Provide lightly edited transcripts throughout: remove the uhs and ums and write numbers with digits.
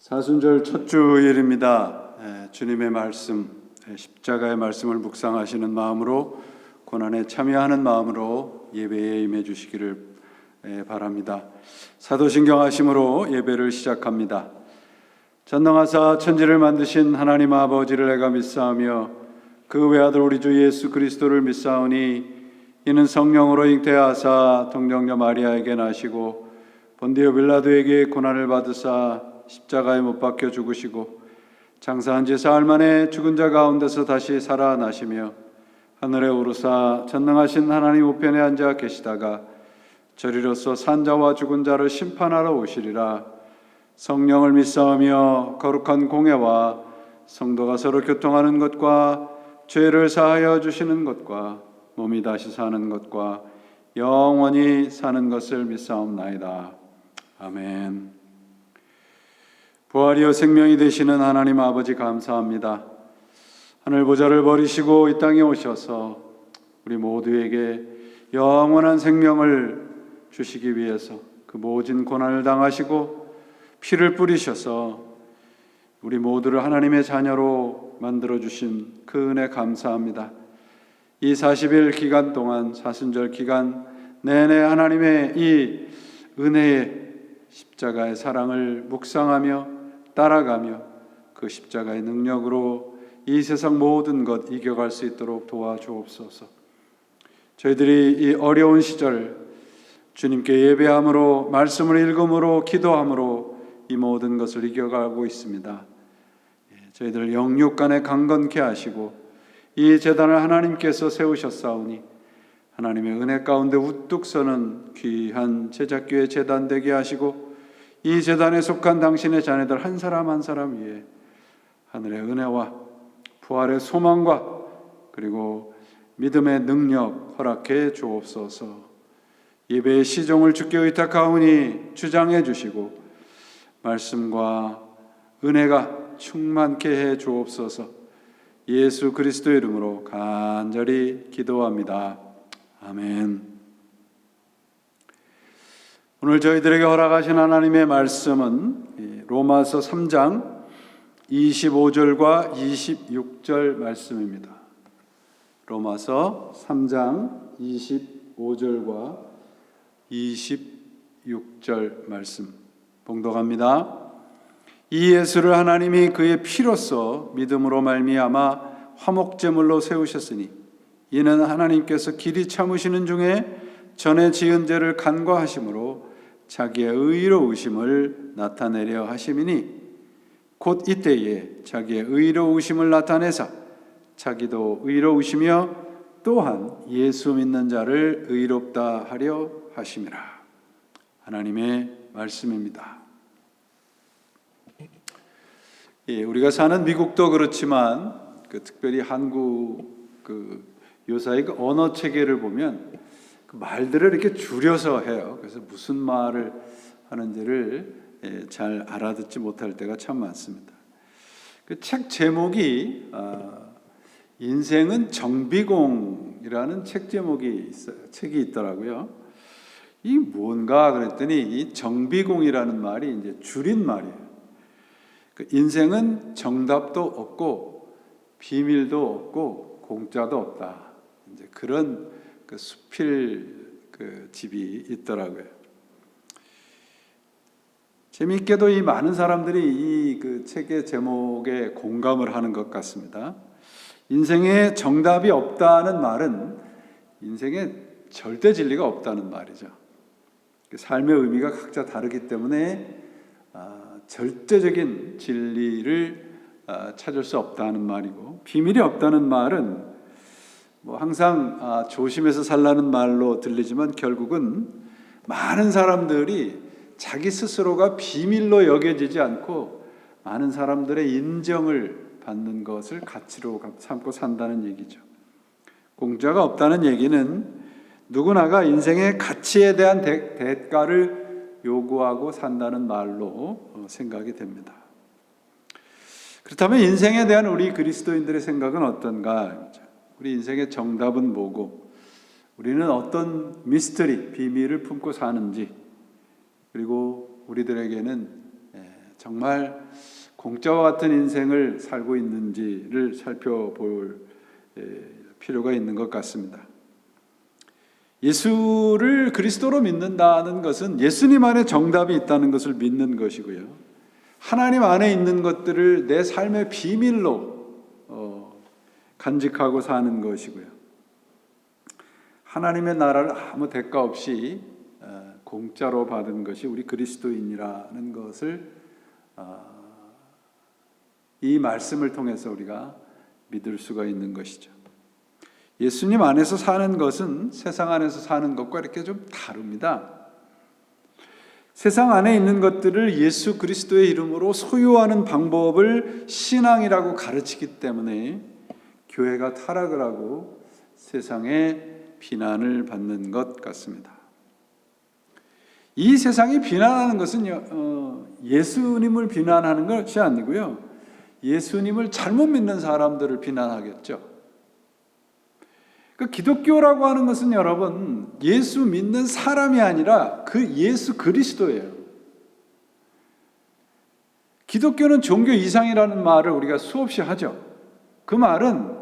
사순절 첫 주일입니다. 주님의 말씀, 십자가의 말씀을 묵상하시는 마음으로, 고난에 참여하는 마음으로 예배에 임해 주시기를 바랍니다. 사도신경 하심으로 예배를 시작합니다. 전능하사 천지를 만드신 하나님 아버지를 내가 믿사오며 그 외아들 우리 주 예수 그리스도를 믿사오니 이는 성령으로 잉태하사 동정녀 마리아에게 나시고 본디오 빌라도에게 고난을 받으사 십자가에 못 박혀 죽으시고 장사한 지 사흘 만에 죽은 자 가운데서 다시 살아나시며 하늘에 오르사 전능하신 하나님 우편에 앉아 계시다가 저리로서 산자와 죽은 자를 심판하러 오시리라. 성령을 믿사오며 거룩한 공예와 성도가 서로 교통하는 것과 죄를 사하여 주시는 것과 몸이 다시 사는 것과 영원히 사는 것을 믿사옵나이다. 아멘. 부활이요 생명이 되시는 하나님 아버지 감사합니다. 하늘 보좌를 버리시고 이 땅에 오셔서 우리 모두에게 영원한 생명을 주시기 위해서 그 모진 고난을 당하시고 피를 뿌리셔서 우리 모두를 하나님의 자녀로 만들어주신 그 은혜 감사합니다. 이 40일 기간 동안, 사순절 기간 내내 하나님의 이 은혜의 십자가의 사랑을 묵상하며 따라가며 그 십자가의 능력으로 이 세상 모든 것 이겨갈 수 있도록 도와주옵소서. 저희들이 이 어려운 시절 주님께 예배함으로, 말씀을 읽음으로, 기도함으로 이 모든 것을 이겨가고 있습니다. 저희들을 영육 간에 강건케 하시고 이 제단을 하나님께서 세우셨사오니 하나님의 은혜 가운데 우뚝 서는 귀한 제작교회 제단 되게 하시고 이 제단에 속한 당신의 자녀들 한 사람 한 사람 위에 하늘의 은혜와 부활의 소망과 그리고 믿음의 능력 허락해 주옵소서. 예배의 시종을 주께 의탁하오니 주장해 주시고 말씀과 은혜가 충만케 해 주옵소서. 예수 그리스도의 이름으로 간절히 기도합니다. 아멘. 오늘 저희들에게 허락하신 하나님의 말씀은 로마서 3장 25절과 26절 말씀입니다. 로마서 3장 25절과 26절 말씀 봉독합니다. 이 예수를 하나님이 그의 피로써 믿음으로 말미암아 화목제물로 세우셨으니 이는 하나님께서 길이 참으시는 중에 전에 지은 죄를 간과하심으로 자기의 의로우심을 나타내려 하심이니 곧 이때에 자기의 의로우심을 나타내사 자기도 의로우시며 또한 예수 믿는 자를 의롭다 하려 하심이라. 하나님의 말씀입니다. 우리가 사는 미국도 그렇지만 특별히 한국 요사의 언어 체계를 보면 그 말들을 이렇게 줄여서 해요. 그래서 무슨 말을 하는지를 잘 알아듣지 못할 때가 참 많습니다. 그 책 제목이 인생은 정비공이라는 책 제목이 책이 있더라고요. 이 뭔가 그랬더니 이 정비공이라는 말이 이제 줄인 말이에요. 그 인생은 정답도 없고 비밀도 없고 공짜도 없다. 이제 그런 그 수필 집이 있더라고요. 재미있게도 이 많은 사람들이 이 책의 제목에 공감을 하는 것 같습니다. 인생에 정답이 없다는 말은 인생에 절대 진리가 없다는 말이죠. 삶의 의미가 각자 다르기 때문에 절대적인 진리를 찾을 수 없다는 말이고, 비밀이 없다는 말은 항상 조심해서 살라는 말로 들리지만 결국은 많은 사람들이 자기 스스로가 비밀로 여겨지지 않고 많은 사람들의 인정을 받는 것을 가치로 삼고 산다는 얘기죠. 공짜가 없다는 얘기는 누구나가 인생의 가치에 대한 대가를 요구하고 산다는 말로 생각이 됩니다. 그렇다면 인생에 대한 우리 그리스도인들의 생각은 어떤가? 우리 인생의 정답은 뭐고, 우리는 어떤 미스터리, 비밀을 품고 사는지, 그리고 우리들에게는 정말 공짜와 같은 인생을 살고 있는지를 살펴볼 필요가 있는 것 같습니다. 예수를 그리스도로 믿는다는 것은 예수님 안에 정답이 있다는 것을 믿는 것이고요. 하나님 안에 있는 것들을 내 삶의 비밀로 간직하고 사는 것이고요. 하나님의 나라를 아무 대가 없이 공짜로 받은 것이 우리 그리스도인이라는 것을 이 말씀을 통해서 우리가 믿을 수가 있는 것이죠. 예수님 안에서 사는 것은 세상 안에서 사는 것과 이렇게 좀 다릅니다. 세상 안에 있는 것들을 예수 그리스도의 이름으로 소유하는 방법을 신앙이라고 가르치기 때문에 교회가 타락을 하고 세상에 비난을 받는 것 같습니다. 이 세상이 비난하는 것은 예수님을 비난하는 것이 아니고요, 예수님을 잘못 믿는 사람들을 비난하겠죠. 그 기독교라고 하는 것은 여러분, 예수 믿는 사람이 아니라 그 예수 그리스도예요. 기독교는 종교 이상이라는 말을 우리가 수없이 하죠. 그 말은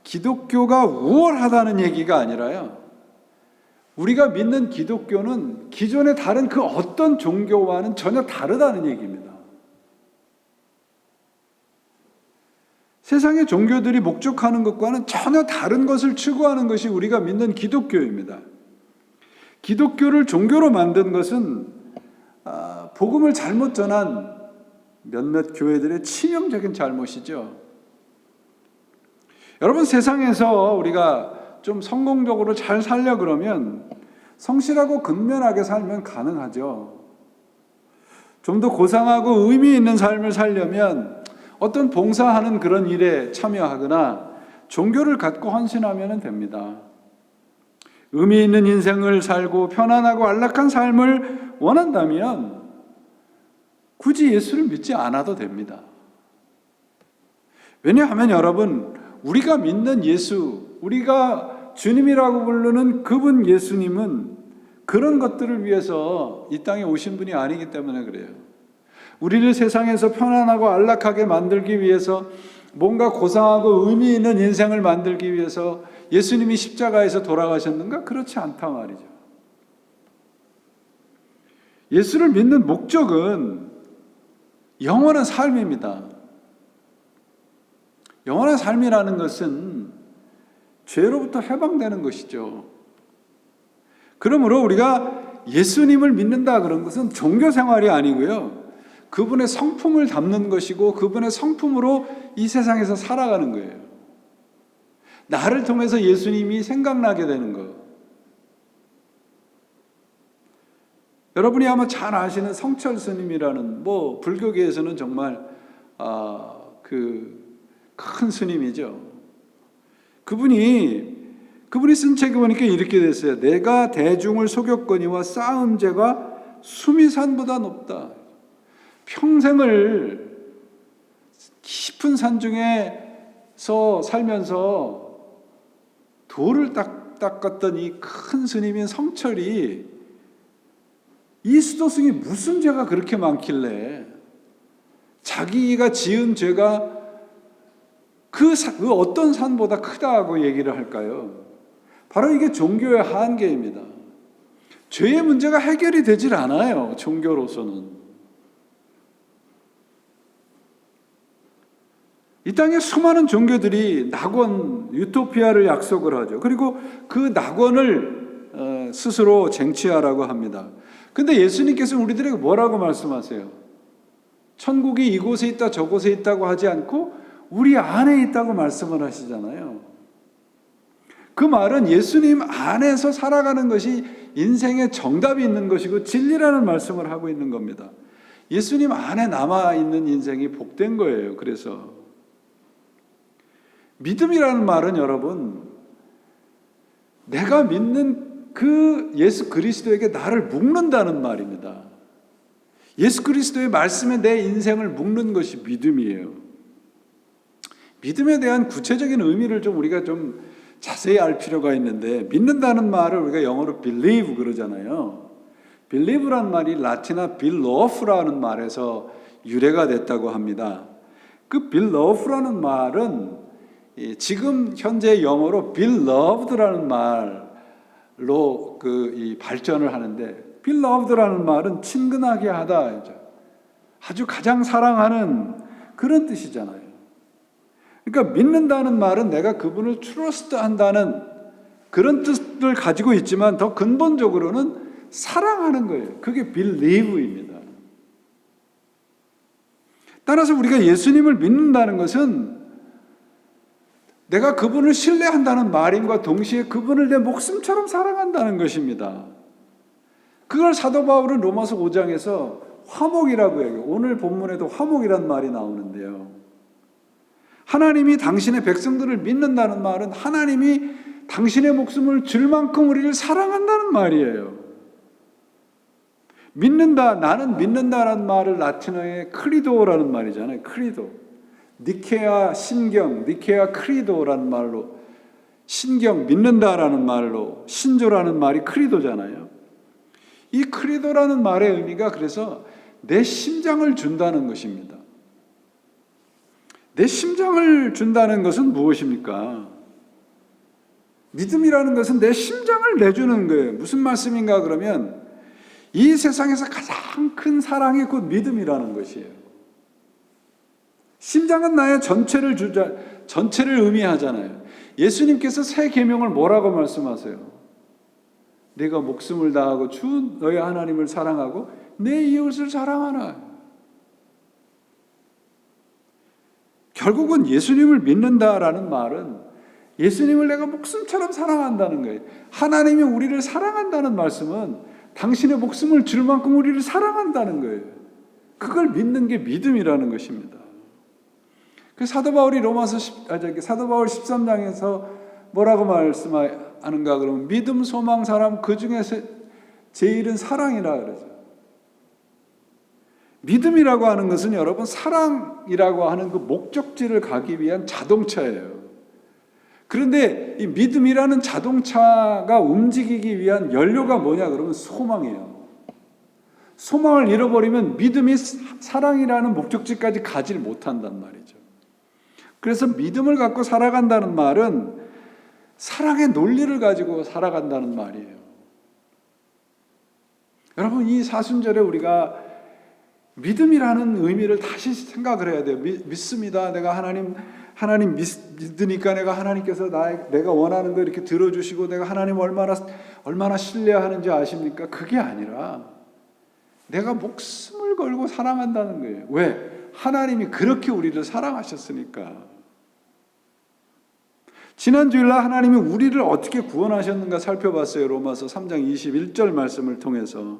기독교가 우월하다는 얘기가 아니라요, 우리가 믿는 기독교는 기존의 다른 그 어떤 종교와는 전혀 다르다는 얘기입니다. 세상의 종교들이 목적하는 것과는 전혀 다른 것을 추구하는 것이 우리가 믿는 기독교입니다. 기독교를 종교로 만든 것은 복음을 잘못 전한 몇몇 교회들의 치명적인 잘못이죠. 여러분, 세상에서 우리가 좀 성공적으로 잘 살려 그러면 성실하고 근면하게 살면 가능하죠. 좀 더 고상하고 의미 있는 삶을 살려면 어떤 봉사하는 그런 일에 참여하거나 종교를 갖고 헌신하면 됩니다. 의미 있는 인생을 살고 편안하고 안락한 삶을 원한다면 굳이 예수를 믿지 않아도 됩니다. 왜냐하면 여러분, 우리가 믿는 예수, 우리가 주님이라고 부르는 그분 예수님은 그런 것들을 위해서 이 땅에 오신 분이 아니기 때문에 그래요. 우리를 세상에서 편안하고 안락하게 만들기 위해서, 뭔가 고상하고 의미 있는 인생을 만들기 위해서 예수님이 십자가에서 돌아가셨는가? 그렇지 않단 말이죠. 예수를 믿는 목적은 영원한 삶입니다. 영원한 삶이라는 것은 죄로부터 해방되는 것이죠. 그러므로 우리가 예수님을 믿는다 그런 것은 종교 생활이 아니고요, 그분의 성품을 담는 것이고 그분의 성품으로 이 세상에서 살아가는 거예요. 나를 통해서 예수님이 생각나게 되는 거. 여러분이 아마 잘 아시는 성철 스님이라는, 불교계에서는 정말 큰 스님이죠. 그분이 쓴 책에 보니까 이렇게 됐어요. 내가 대중을 속였거니와 쌓은 죄가 수미산보다 높다. 평생을 깊은 산 중에서 살면서 돌을 닦았던 이 큰 스님인 성철이, 이 수도승이 무슨 죄가 그렇게 많길래 자기가 지은 죄가 그 어떤 산보다 크다고 얘기를 할까요? 바로 이게 종교의 한계입니다. 죄의 문제가 해결이 되질 않아요, 종교로서는. 이 땅에 수많은 종교들이 낙원, 유토피아를 약속을 하죠. 그리고 그 낙원을 스스로 쟁취하라고 합니다. 근데 예수님께서는 우리들에게 뭐라고 말씀하세요? 천국이 이곳에 있다 저곳에 있다고 하지 않고 우리 안에 있다고 말씀을 하시잖아요. 그 말은 예수님 안에서 살아가는 것이 인생의 정답이 있는 것이고 진리라는 말씀을 하고 있는 겁니다. 예수님 안에 남아있는 인생이 복된 거예요. 그래서 믿음이라는 말은 여러분, 내가 믿는 그 예수 그리스도에게 나를 묶는다는 말입니다. 예수 그리스도의 말씀에 내 인생을 묶는 것이 믿음이에요. 믿음에 대한 구체적인 의미를 우리가 좀 자세히 알 필요가 있는데, 믿는다는 말을 우리가 영어로 believe 그러잖아요. believe라는 말이 라틴어 빌로프라는 말에서 유래가 됐다고 합니다. 그 빌로프라는 말은 지금 현재 영어로 beloved라는 말로 발전을 하는데, beloved라는 말은 친근하게 하다, 아주 가장 사랑하는 그런 뜻이잖아요. 그러니까 믿는다는 말은 내가 그분을 트러스트한다는 그런 뜻을 가지고 있지만, 더 근본적으로는 사랑하는 거예요. 그게 believe입니다. 따라서 우리가 예수님을 믿는다는 것은 내가 그분을 신뢰한다는 말임과 동시에 그분을 내 목숨처럼 사랑한다는 것입니다. 그걸 사도 바울은 로마서 5장에서 화목이라고 해요. 오늘 본문에도 화목이란 말이 나오는데요. 하나님이 당신의 백성들을 믿는다는 말은 하나님이 당신의 목숨을 줄 만큼 우리를 사랑한다는 말이에요. 믿는다, 나는 믿는다라는 말을 라틴어의 크리도라는 말이잖아요. 크리도. 니케아 신경, 니케아 크리도라는 말로, 신경, 믿는다라는 말로, 신조라는 말이 크리도잖아요. 이 크리도라는 말의 의미가 그래서 내 심장을 준다는 것입니다. 내 심장을 준다는 것은 무엇입니까? 믿음이라는 것은 내 심장을 내주는 거예요. 무슨 말씀인가 그러면, 이 세상에서 가장 큰 사랑이 곧 믿음이라는 것이에요. 심장은 나의 전체를 의미하잖아요. 예수님께서 새 계명을 뭐라고 말씀하세요? 내가 목숨을 다하고 주 너의 하나님을 사랑하고 내 이웃을 사랑하라. 결국은 예수님을 믿는다라는 말은 예수님을 내가 목숨처럼 사랑한다는 거예요. 하나님이 우리를 사랑한다는 말씀은 당신의 목숨을 줄 만큼 우리를 사랑한다는 거예요. 그걸 믿는 게 믿음이라는 것입니다. 그 사도 바울이 사도 바울 13장에서 뭐라고 말씀하는가 그러면, 믿음, 소망, 사랑, 그 중에서 제일은 사랑이라 그러죠. 믿음이라고 하는 것은 여러분, 사랑이라고 하는 그 목적지를 가기 위한 자동차예요. 그런데 이 믿음이라는 자동차가 움직이기 위한 연료가 뭐냐 그러면 소망이에요. 소망을 잃어버리면 믿음이 사랑이라는 목적지까지 가지를 못한단 말이죠. 그래서 믿음을 갖고 살아간다는 말은 사랑의 논리를 가지고 살아간다는 말이에요. 여러분, 이 사순절에 우리가 믿음이라는 의미를 다시 생각을 해야 돼요. 믿습니다. 내가 하나님 믿으니까 내가 하나님께서 내가 원하는 거 이렇게 들어주시고 내가 하나님 얼마나 신뢰하는지 아십니까? 그게 아니라 내가 목숨을 걸고 사랑한다는 거예요. 왜? 하나님이 그렇게 우리를 사랑하셨으니까. 지난 주일날 하나님이 우리를 어떻게 구원하셨는가 살펴봤어요. 로마서 3장 21절 말씀을 통해서.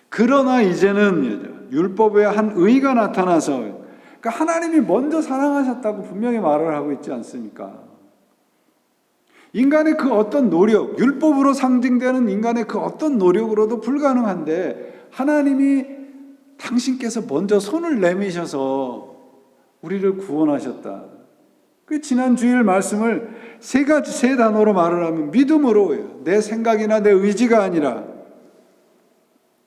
그러나 이제는 율법의 한 의가 나타나서, 그러니까 하나님이 먼저 사랑하셨다고 분명히 말을 하고 있지 않습니까? 인간의 그 어떤 노력, 율법으로 상징되는 인간의 그 어떤 노력으로도 불가능한데, 하나님이 당신께서 먼저 손을 내미셔서 우리를 구원하셨다. 그 지난 주일 말씀을 세 단어로 말을 하면 믿음으로예요. 내 생각이나 내 의지가 아니라.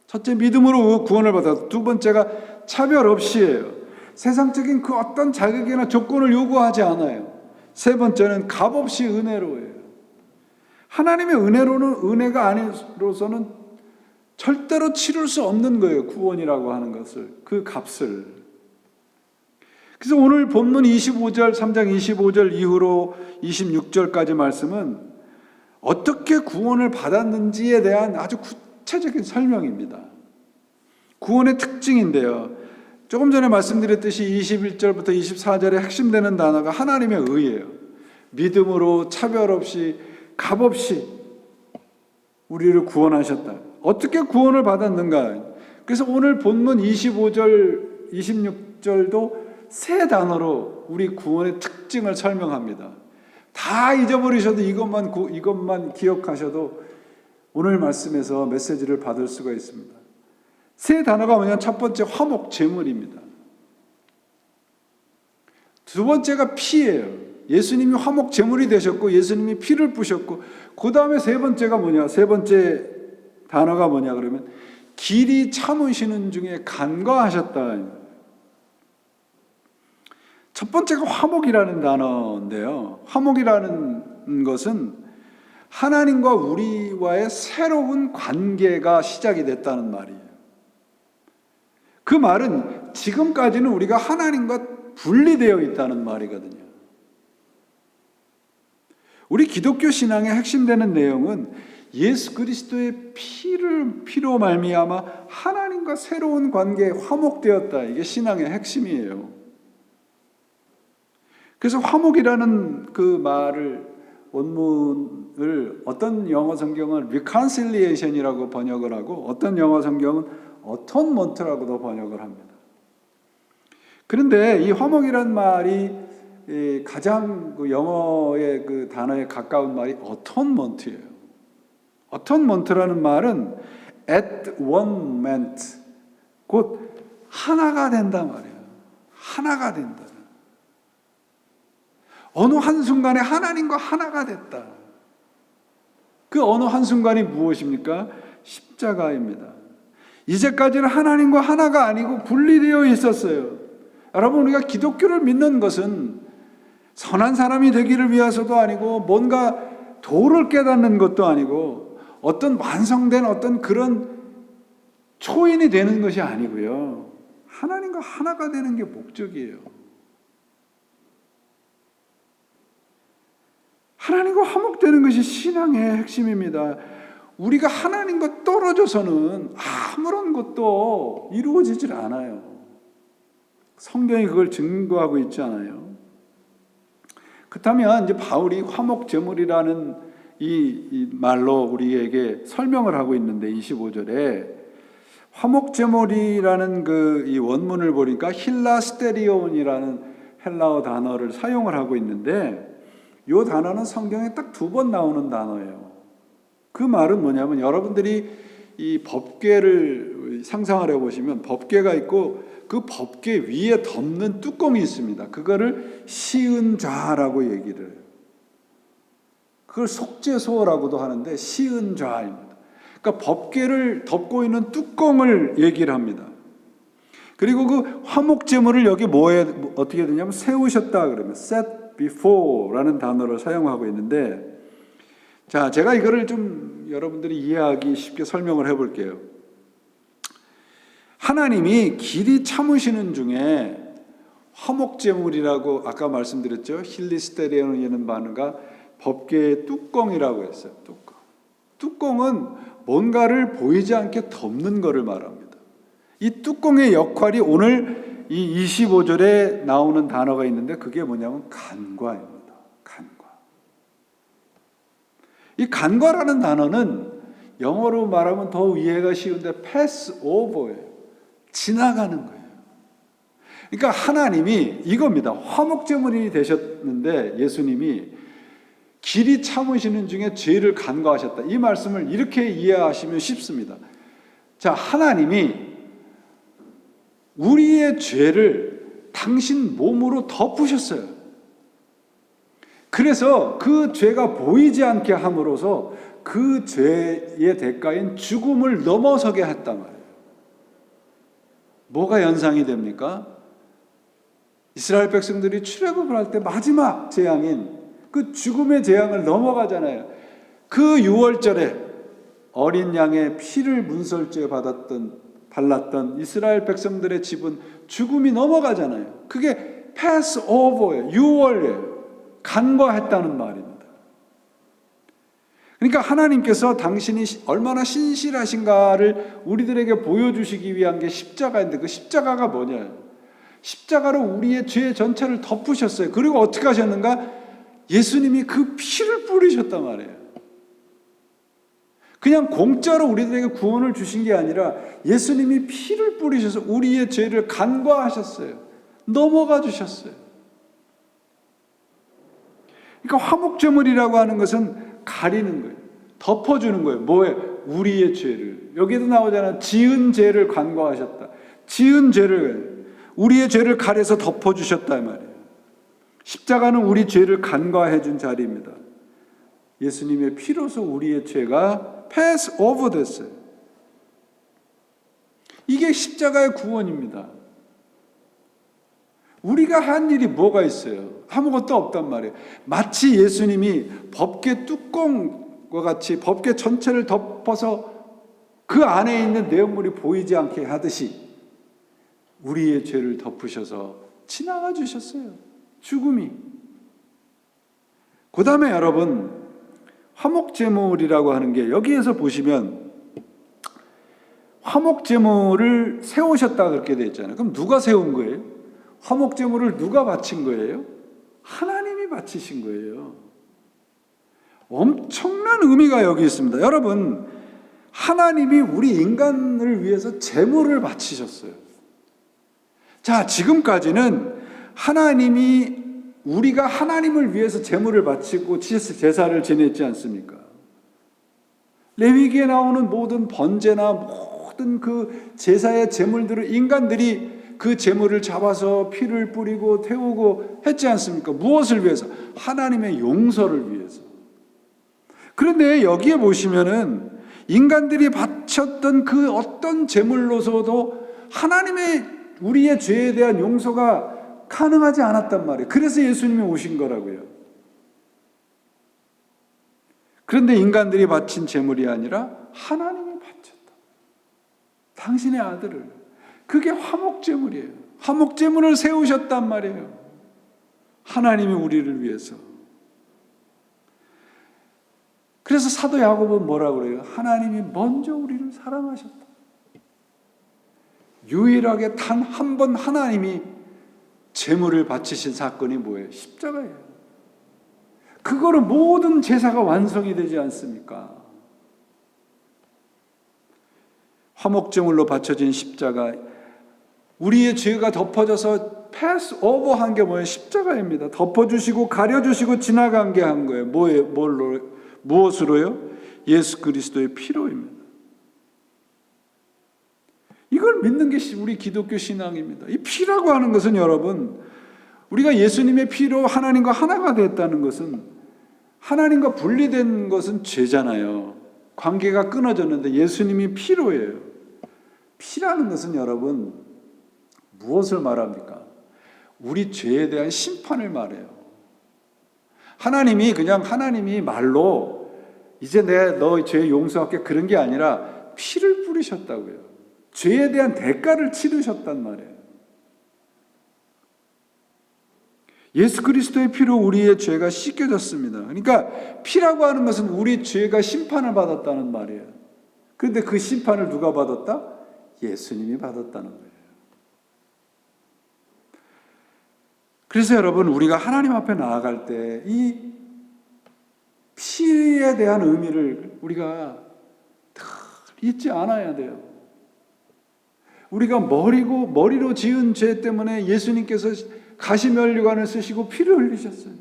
첫째, 믿음으로 구원을 받았다. 두 번째가 차별 없이예요. 세상적인 그 어떤 자격이나 조건을 요구하지 않아요. 세 번째는 값 없이 은혜로예요. 하나님의 은혜가 아니로서는 절대로 치를 수 없는 거예요. 구원이라고 하는 것을, 그 값을. 그래서 오늘 본문 25절, 3장 25절 이후로 26절까지 말씀은 어떻게 구원을 받았는지에 대한 아주 구체적인 설명입니다. 구원의 특징인데요. 조금 전에 말씀드렸듯이 21절부터 24절에 핵심되는 단어가 하나님의 의예요. 믿음으로 차별 없이 값 없이 우리를 구원하셨다. 어떻게 구원을 받았는가? 그래서 오늘 본문 25절, 26절도 세 단어로 우리 구원의 특징을 설명합니다. 다 잊어버리셔도 이것만 기억하셔도 오늘 말씀에서 메시지를 받을 수가 있습니다. 세 단어가 뭐냐면 첫 번째 화목제물입니다. 두 번째가 피예요. 예수님이 화목제물이 되셨고 예수님이 피를 뿌셨고, 그 다음에 세 번째가 뭐냐? 세 번째 단어가 뭐냐 그러면 길이 참으시는 중에 간과하셨다. 첫 번째가 화목이라는 단어인데요, 화목이라는 것은 하나님과 우리와의 새로운 관계가 시작이 됐다는 말이에요. 그 말은 지금까지는 우리가 하나님과 분리되어 있다는 말이거든요. 우리 기독교 신앙의 핵심되는 내용은 예수 그리스도의 피로 말미암아 하나님과 새로운 관계에 화목되었다. 이게 신앙의 핵심이에요. 그래서 화목이라는 그 말을, 원문을 어떤 영어 성경은 reconciliation이라고 번역을 하고 어떤 영어 성경은 atonement라고도 번역을 합니다. 그런데 이 화목이라는 말이 가장 그 영어의 그 단어에 가까운 말이 atonement예요. atonement라는 말은 at one ment, 곧 하나가 된다 말이에요. 하나가 된다. 어느 한순간에 하나님과 하나가 됐다. 그 어느 한순간이 무엇입니까? 십자가입니다. 이제까지는 하나님과 하나가 아니고 분리되어 있었어요. 여러분, 우리가 기독교를 믿는 것은 선한 사람이 되기를 위해서도 아니고 뭔가 도를 깨닫는 것도 아니고 어떤 완성된 어떤 그런 초인이 되는 것이 아니고요, 하나님과 하나가 되는 게 목적이에요. 하나님과 화목되는 것이 신앙의 핵심입니다. 우리가 하나님과 떨어져서는 아무런 것도 이루어지질 않아요. 성경이 그걸 증거하고 있지 않아요? 그렇다면 이제 바울이 화목제물이라는 이 말로 우리에게 설명을 하고 있는데, 25절에 화목제물이라는 그 이 원문을 보니까 힐라스테리온이라는 헬라어 단어를 사용을 하고 있는데, 이 단어는 성경에 딱 2번 나오는 단어예요. 그 말은 뭐냐면, 여러분들이 이 법궤를 상상을 해보시면 법궤가 있고 그 법궤 위에 덮는 뚜껑이 있습니다. 그거를 시은좌라고 얘기를 해요. 그걸 속죄소라고도 하는데 시은좌입니다. 그러니까 법궤를 덮고 있는 뚜껑을 얘기를 합니다. 그리고 그 화목제물을 여기 뭐에 어떻게 되냐면 세우셨다 그러면 set before라는 단어를 사용하고 있는데, 자, 제가 이거를 좀 여러분들이 이해하기 쉽게 설명을 해볼게요. 하나님이 길이 참으시는 중에 화목제물이라고 아까 말씀드렸죠. 힐리스테리온이라는 단어가 법궤의 뚜껑이라고 했어요. 뚜껑은 뭔가를 보이지 않게 덮는 것을 말합니다. 이 뚜껑의 역할이 오늘 이 25절에 나오는 단어가 있는데, 그게 뭐냐면 간과입니다. 간과. 이 간과라는 단어는 영어로 말하면 더 이해가 쉬운데 pass over예요. 지나가는 거예요. 그러니까 하나님이 이겁니다. 화목제물이 되셨는데 예수님이 길이 참으시는 중에 죄를 간과하셨다. 이 말씀을 이렇게 이해하시면 쉽습니다. 자, 하나님이 우리의 죄를 당신 몸으로 덮으셨어요. 그래서 그 죄가 보이지 않게 함으로써 그 죄의 대가인 죽음을 넘어서게 했단 말이에요. 뭐가 연상이 됩니까? 이스라엘 백성들이 출애굽을 할 때 마지막 재앙인 그 죽음의 재앙을 넘어가잖아요. 그 6월절에 어린 양의 피를 문설주에 발랐던 이스라엘 백성들의 집은 죽음이 넘어가잖아요. 그게 pass over예요. 6월이에요. 간과했다는 말입니다. 그러니까 하나님께서 당신이 얼마나 신실하신가를 우리들에게 보여주시기 위한 게 십자가인데, 그 십자가가 뭐냐? 십자가로 우리의 죄 전체를 덮으셨어요. 그리고 어떻게 하셨는가? 예수님이 그 피를 뿌리셨단 말이에요. 그냥 공짜로 우리들에게 구원을 주신 게 아니라 예수님이 피를 뿌리셔서 우리의 죄를 간과하셨어요. 넘어가 주셨어요. 그러니까 화목제물이라고 하는 것은 가리는 거예요. 덮어주는 거예요. 뭐예요? 우리의 죄를. 여기도 나오잖아요. 지은 죄를 간과하셨다. 지은 죄를, 우리의 죄를 가려서 덮어주셨다 말이에요. 십자가는 우리 죄를 간과해 준 자리입니다. 예수님의 피로서 우리의 죄가 패스 오버 됐어요. 이게 십자가의 구원입니다. 우리가 한 일이 뭐가 있어요? 아무것도 없단 말이에요. 마치 예수님이 법궤 뚜껑과 같이 법궤 전체를 덮어서 그 안에 있는 내용물이 보이지 않게 하듯이 우리의 죄를 덮으셔서 지나가 주셨어요. 죽음이. 그 다음에 여러분, 화목제물이라고 하는 게 여기에서 보시면 화목제물을 세우셨다 그렇게 되어 있잖아요. 그럼 누가 세운 거예요? 화목제물을 누가 바친 거예요? 하나님이 바치신 거예요. 엄청난 의미가 여기 있습니다. 여러분, 하나님이 우리 인간을 위해서 제물을 바치셨어요. 자, 지금까지는 하나님이 우리가 하나님을 위해서 제물을 바치고 제사를 지냈지 않습니까? 레위기에 나오는 모든 번제나 모든 그 제사의 제물들을 인간들이 그 제물을 잡아서 피를 뿌리고 태우고 했지 않습니까? 무엇을 위해서? 하나님의 용서를 위해서. 그런데 여기에 보시면은 인간들이 바쳤던 그 어떤 제물로서도 하나님의 우리의 죄에 대한 용서가 가능하지 않았단 말이에요. 그래서 예수님이 오신 거라고요. 그런데 인간들이 바친 제물이 아니라 하나님이 바쳤다. 당신의 아들을. 그게 화목제물이에요. 화목제물을 세우셨단 말이에요. 하나님이 우리를 위해서. 그래서 사도 야고보는 뭐라고 그래요? 하나님이 먼저 우리를 사랑하셨다. 유일하게 단 한 번 하나님이 제물을 바치신 사건이 뭐예요? 십자가예요. 그거로 모든 제사가 완성이 되지 않습니까? 화목제물로 바쳐진 십자가, 우리의 죄가 덮어져서 패스 오버한 게 뭐예요? 십자가입니다. 덮어주시고 가려주시고 지나간 게 한 거예요. 무엇으로요? 예수 그리스도의 피로입니다. 이걸 믿는 게 우리 기독교 신앙입니다. 이 피라고 하는 것은 여러분, 우리가 예수님의 피로 하나님과 하나가 됐다는 것은, 하나님과 분리된 것은 죄잖아요. 관계가 끊어졌는데 예수님이 피로예요. 피라는 것은 여러분 무엇을 말합니까? 우리 죄에 대한 심판을 말해요. 하나님이 그냥 하나님이 말로 이제 너 죄 용서할게 그런 게 아니라 피를 뿌리셨다고요. 죄에 대한 대가를 치르셨단 말이에요. 예수 그리스도의 피로 우리의 죄가 씻겨졌습니다. 그러니까 피라고 하는 것은 우리 죄가 심판을 받았다는 말이에요. 그런데 그 심판을 누가 받았다? 예수님이 받았다는 거예요. 그래서 여러분, 우리가 하나님 앞에 나아갈 때 이 피에 대한 의미를 우리가 잊지 않아야 돼요. 우리가 머리로 지은 죄 때문에 예수님께서 가시면류관을 쓰시고 피를 흘리셨어요.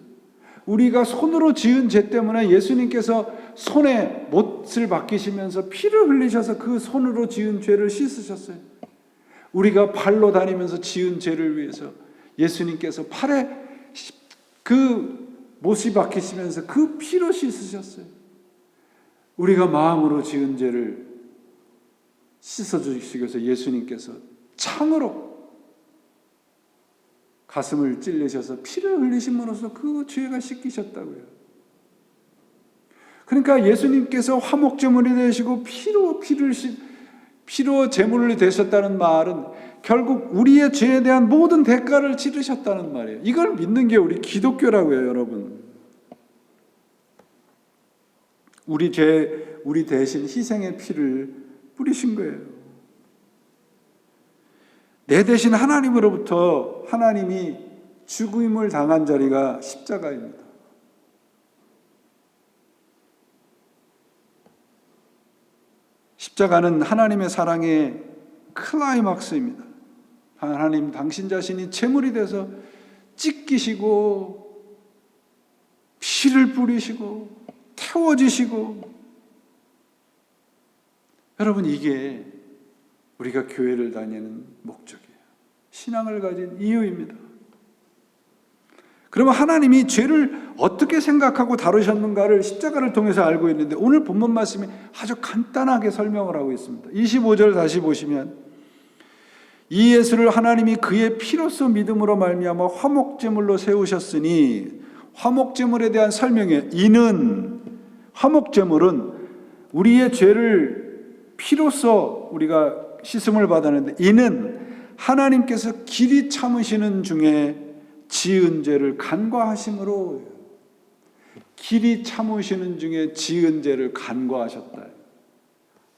우리가 손으로 지은 죄 때문에 예수님께서 손에 못을 박히시면서 피를 흘리셔서 그 손으로 지은 죄를 씻으셨어요. 우리가 발로 다니면서 지은 죄를 위해서 예수님께서 팔에 그 못이 박히시면서 그 피로 씻으셨어요. 우리가 마음으로 지은 죄를 씻어주시기 위해서 예수님께서 창으로 가슴을 찔리셔서 피를 흘리심으로써 그 죄가 씻기셨다고요. 그러니까 예수님께서 화목제물이 되시고 피로 제물이 되셨다는 말은 결국 우리의 죄에 대한 모든 대가를 치르셨다는 말이에요. 이걸 믿는 게 우리 기독교라고요, 여러분. 우리 대신 희생의 피를 뿌리신 거예요. 내 대신 하나님으로부터 하나님이 죽음을 당한 자리가 십자가입니다. 십자가는 하나님의 사랑의 클라이막스입니다. 하나님 당신 자신이 제물이 돼서 찢기시고 피를 뿌리시고 태워지시고, 여러분 이게 우리가 교회를 다니는 목적이에요. 신앙을 가진 이유입니다. 그러면 하나님이 죄를 어떻게 생각하고 다루셨는가를 십자가를 통해서 알고 있는데, 오늘 본문 말씀이 아주 간단하게 설명을 하고 있습니다. 25절 다시 보시면, 이 예수를 하나님이 그의 피로써 믿음으로 말미암아 화목제물로 세우셨으니, 화목제물에 대한 설명이에요. 이는, 화목제물은 우리의 죄를 피로써 우리가 씻음을 받았는데, 이는 하나님께서 길이 참으시는 중에 지은 죄를 간과하심으로, 길이 참으시는 중에 지은 죄를 간과하셨다.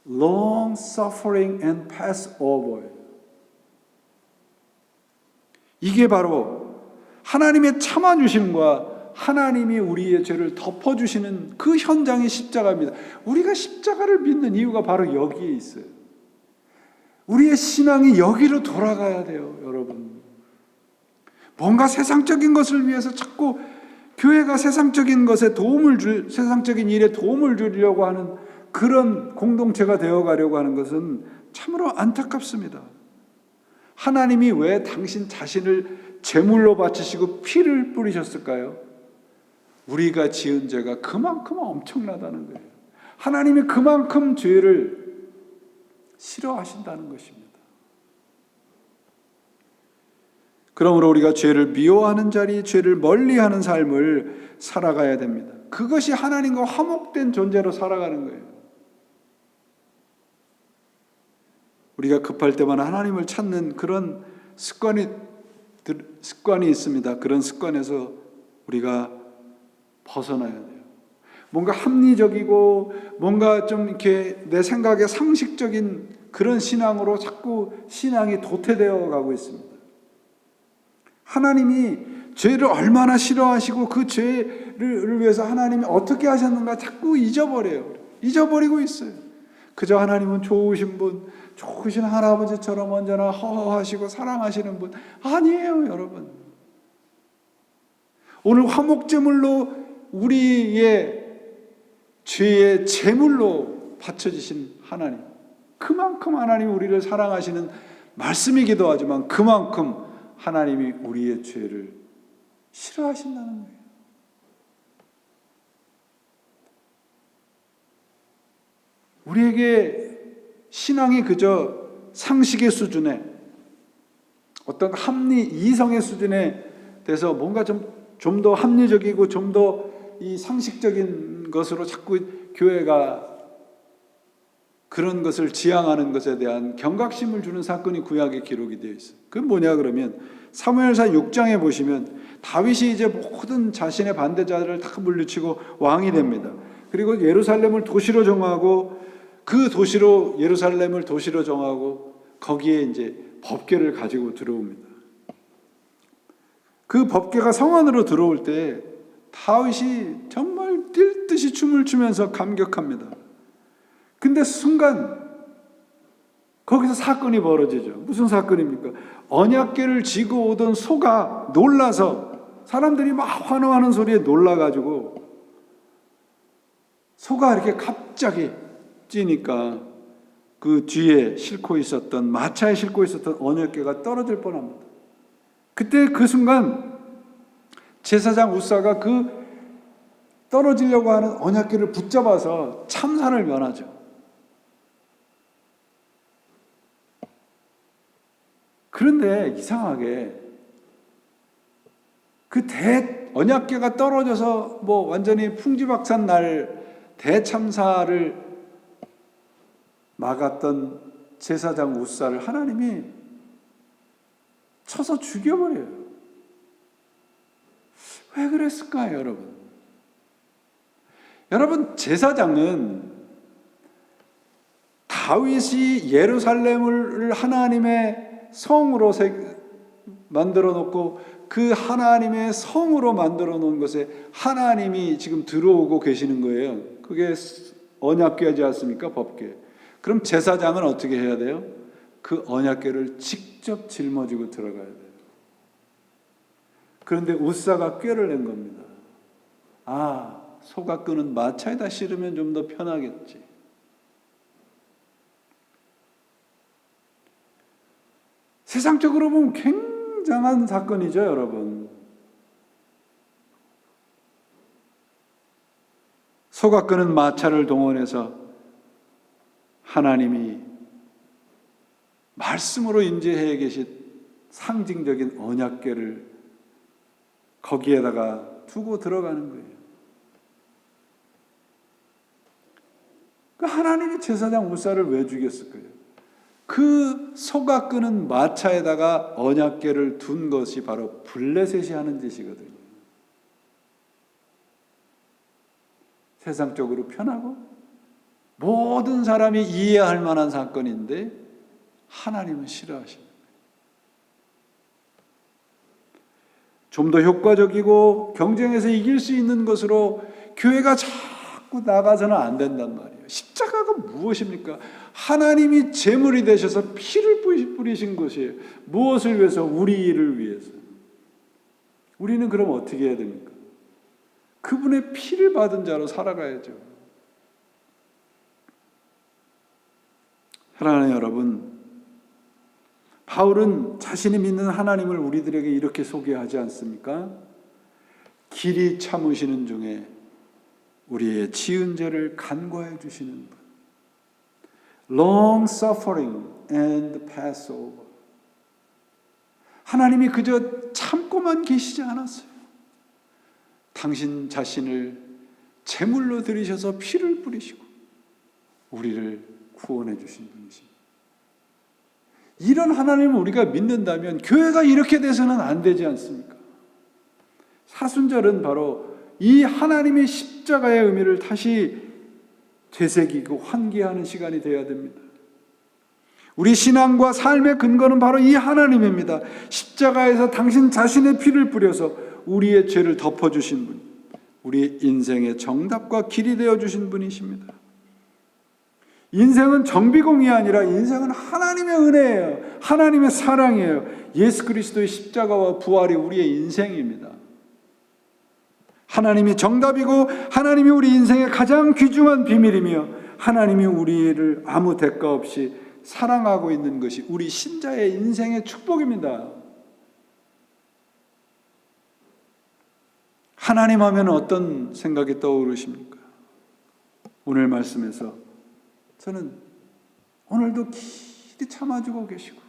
Long suffering and pass over. 이게 바로 하나님의 참아주심과 하나님이 우리의 죄를 덮어주시는 그 현장이 십자가입니다. 우리가 십자가를 믿는 이유가 바로 여기에 있어요. 우리의 신앙이 여기로 돌아가야 돼요, 여러분. 뭔가 세상적인 것을 위해서 자꾸 교회가 세상적인 것에 세상적인 일에 도움을 주려고 하는 그런 공동체가 되어가려고 하는 것은 참으로 안타깝습니다. 하나님이 왜 당신 자신을 제물로 바치시고 피를 뿌리셨을까요? 우리가 지은 죄가 그만큼 엄청나다는 거예요. 하나님이 그만큼 죄를 싫어하신다는 것입니다. 그러므로 우리가 죄를 미워하는 자리, 죄를 멀리하는 삶을 살아가야 됩니다. 그것이 하나님과 화목된 존재로 살아가는 거예요. 우리가 급할 때마다 하나님을 찾는 그런 습관이 있습니다. 그런 습관에서 우리가 벗어나야 돼요. 뭔가 합리적이고 뭔가 좀 이렇게 내 생각에 상식적인 그런 신앙으로 자꾸 신앙이 도태되어 가고 있습니다. 하나님이 죄를 얼마나 싫어하시고 그 죄를 위해서 하나님이 어떻게 하셨는가 자꾸 잊어버려요. 잊어버리고 있어요. 그저 하나님은 좋으신 분, 좋으신 할아버지처럼 언제나 허허하시고 사랑하시는 분 아니에요, 여러분. 오늘 화목제물로 우리의 죄의 제물로 바쳐지신 하나님, 그만큼 하나님이 우리를 사랑하시는 말씀이기도 하지만 그만큼 하나님이 우리의 죄를 싫어하신다는 거예요. 우리에게 신앙이 그저 상식의 수준에, 어떤 합리 이성의 수준에 돼서 뭔가 좀 더 합리적이고 좀 더 이 상식적인 것으로 자꾸 교회가 그런 것을 지향하는 것에 대한 경각심을 주는 사건이 구약에 기록이 되어 있어요. 그건 뭐냐 그러면 사무엘상 6장에 보시면 다윗이 이제 모든 자신의 반대자들을 다 물리치고 왕이 됩니다. 그리고 예루살렘을 도시로 정하고 그 도시로 예루살렘을 도시로 정하고 거기에 이제 법궤를 가지고 들어옵니다. 그 법궤가 성 안으로 들어올 때 다윗이 정말 뛸 듯이 춤을 추면서 감격합니다. 근데 순간 거기서 사건이 벌어지죠. 무슨 사건입니까? 언약궤를 지고 오던 소가 놀라서, 사람들이 막 환호하는 소리에 놀라가지고 소가 이렇게 갑자기 찌니까 그 뒤에 싣고 있었던, 마차에 싣고 있었던 언약궤가 떨어질 뻔합니다. 그때 그 순간 제사장 우사가 그 떨어지려고 하는 언약궤를 붙잡아서 참사를 면하죠. 그런데 이상하게 그 언약궤가 떨어져서 뭐 완전히 풍지박산 날 대참사를 막았던 제사장 우사를 하나님이 쳐서 죽여버려요. 왜 그랬을까요, 여러분? 여러분, 제사장은 다윗이 예루살렘을 하나님의 성으로 만들어 놓고 그 하나님의 성으로 만들어 놓은 것에 하나님이 지금 들어오고 계시는 거예요. 그게 언약궤지 않습니까? 법궤. 그럼 제사장은 어떻게 해야 돼요? 그 언약궤를 직접 짊어지고 들어가야 돼요. 그런데 웃사가 꾀를 낸 겁니다. 아, 소가 끄는 마차에다 실으면 좀 더 편하겠지. 세상적으로 보면 굉장한 사건이죠, 여러분. 소가 끄는 마차를 동원해서 하나님이 말씀으로 임재해 계신 상징적인 언약궤를 거기에다가 두고 들어가는 거예요. 그 하나님이 제사장 웃사를 왜 죽였을까요? 그 소가 끄는 마차에다가 언약궤를 둔 것이 바로 블레셋이 하는 짓이거든요. 세상적으로 편하고 모든 사람이 이해할 만한 사건인데 하나님은 싫어하십니다. 좀 더 효과적이고 경쟁에서 이길 수 있는 것으로 교회가 자꾸 나가서는 안 된단 말이에요. 십자가가 무엇입니까? 하나님이 제물이 되셔서 피를 뿌리신 것이에요. 무엇을 위해서? 우리를 위해서. 우리는 그럼 어떻게 해야 됩니까? 그분의 피를 받은 자로 살아가야죠. 사랑하는 여러분, 바울은 자신이 믿는 하나님을 우리들에게 이렇게 소개하지 않습니까? 길이 참으시는 중에 우리의 지은 죄를 간과해 주시는 분. Long suffering and Passover. 하나님이 그저 참고만 계시지 않았어요. 당신 자신을 제물로 드리셔서 피를 뿌리시고 우리를 구원해 주신 분이십니다. 이런 하나님을 우리가 믿는다면 교회가 이렇게 돼서는 안 되지 않습니까? 사순절은 바로 이 하나님의 십자가의 의미를 다시 되새기고 환기하는 시간이 되어야 됩니다. 우리 신앙과 삶의 근거는 바로 이 하나님입니다. 십자가에서 당신 자신의 피를 뿌려서 우리의 죄를 덮어주신 분, 우리의 인생의 정답과 길이 되어주신 분이십니다. 인생은 정비공이 아니라 인생은 하나님의 은혜예요. 하나님의 사랑이에요. 예수 그리스도의 십자가와 부활이 우리의 인생입니다. 하나님이 정답이고 하나님이 우리 인생의 가장 귀중한 비밀이며 하나님이 우리를 아무 대가 없이 사랑하고 있는 것이 우리 신자의 인생의 축복입니다. 하나님 하면 어떤 생각이 떠오르십니까? 오늘 말씀에서 저는 오늘도 길이 참아주고 계시고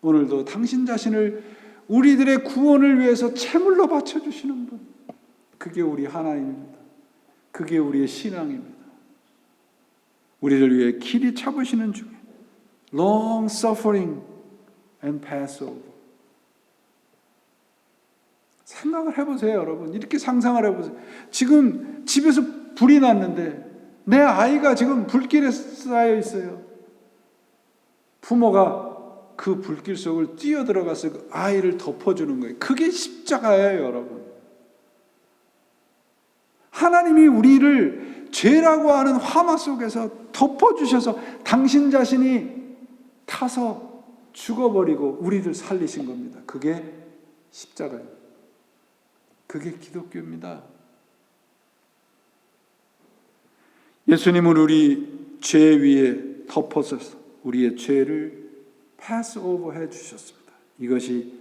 오늘도 당신 자신을 우리들의 구원을 위해서 제물로 바쳐주시는 분, 그게 우리 하나님입니다. 그게 우리의 신앙입니다. 우리를 위해 길이 참으시는 중에 long suffering and Passover. 생각을 해보세요, 여러분. 이렇게 상상을 해보세요. 지금 집에서 불이 났는데 내 아이가 지금 불길에 쌓여 있어요. 부모가 그 불길 속을 뛰어들어가서 그 아이를 덮어주는 거예요. 그게 십자가예요, 여러분. 하나님이 우리를 죄라고 하는 화마 속에서 덮어주셔서 당신 자신이 타서 죽어버리고 우리를 살리신 겁니다. 그게 십자가예요. 그게 기독교입니다. 예수님은 우리 죄 위에 덮어서서 우리의 죄를 패스오버 해 주셨습니다. 이것이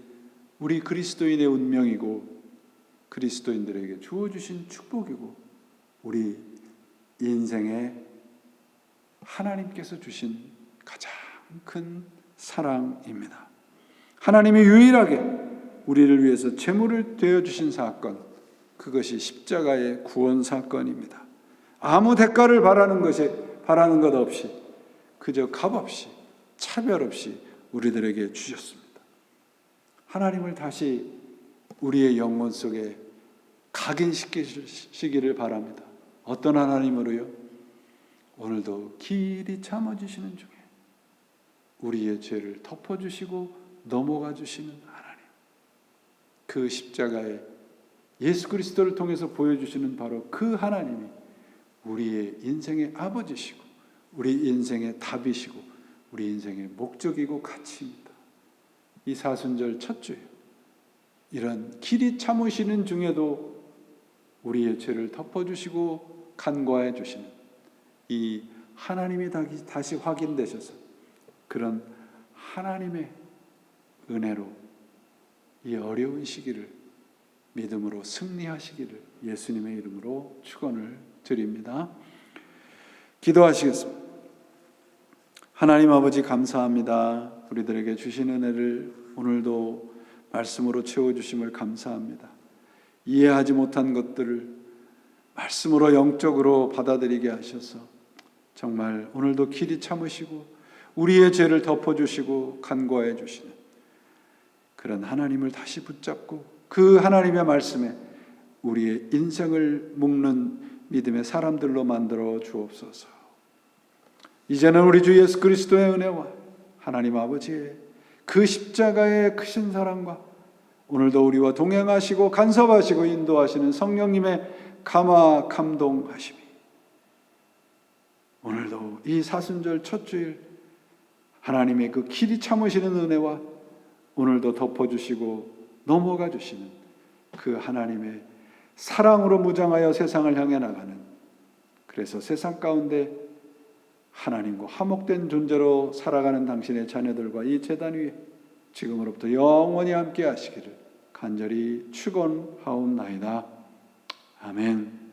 우리 그리스도인의 운명이고 그리스도인들에게 주어주신 축복이고 우리 인생에 하나님께서 주신 가장 큰 사랑입니다. 하나님이 유일하게 우리를 위해서 제물을 되어주신 사건, 그것이 십자가의 구원 사건입니다. 아무 대가를 바라는 것 없이 그저 값없이 차별 없이 우리들에게 주셨습니다. 하나님을 다시 우리의 영혼 속에 각인시키시기를 바랍니다. 어떤 하나님으로요? 오늘도 길이 참아주시는 중에 우리의 죄를 덮어주시고 넘어가 주시는 하나님. 그 십자가에 예수 그리스도를 통해서 보여주시는 바로 그 하나님이 우리의 인생의 아버지시고 우리 인생의 답이시고 우리 인생의 목적이고 가치입니다. 이 사순절 첫 주에 이런 길이 참으시는 중에도 우리의 죄를 덮어주시고 간과해 주시는 이 하나님이 다시 확인되셔서 그런 하나님의 은혜로 이 어려운 시기를 믿음으로 승리하시기를 예수님의 이름으로 축원을 드립니다. 기도하시겠습니다. 하나님 아버지 감사합니다. 우리들에게 주신 은혜를 오늘도 말씀으로 채워주심을 감사합니다. 이해하지 못한 것들을 말씀으로 영적으로 받아들이게 하셔서 정말 오늘도 길이 참으시고 우리의 죄를 덮어주시고 간과해 주시는 그런 하나님을 다시 붙잡고 그 하나님의 말씀에 우리의 인생을 묶는 믿음의 사람들로 만들어 주옵소서. 이제는 우리 주 예수 그리스도의 은혜와 하나님 아버지의 그 십자가의 크신 사랑과 오늘도 우리와 동행하시고 간섭하시고 인도하시는 성령님의 감화 감동하심이 오늘도 이 사순절 첫 주일 하나님의 그 길이 참으시는 은혜와 오늘도 덮어주시고 넘어가 주시는 그 하나님의 사랑으로 무장하여 세상을 향해 나가는, 그래서 세상 가운데 하나님과 화목된 존재로 살아가는 당신의 자녀들과 이 제단 위에 지금으로부터 영원히 함께 하시기를 간절히 축원하옵나이다. 아멘.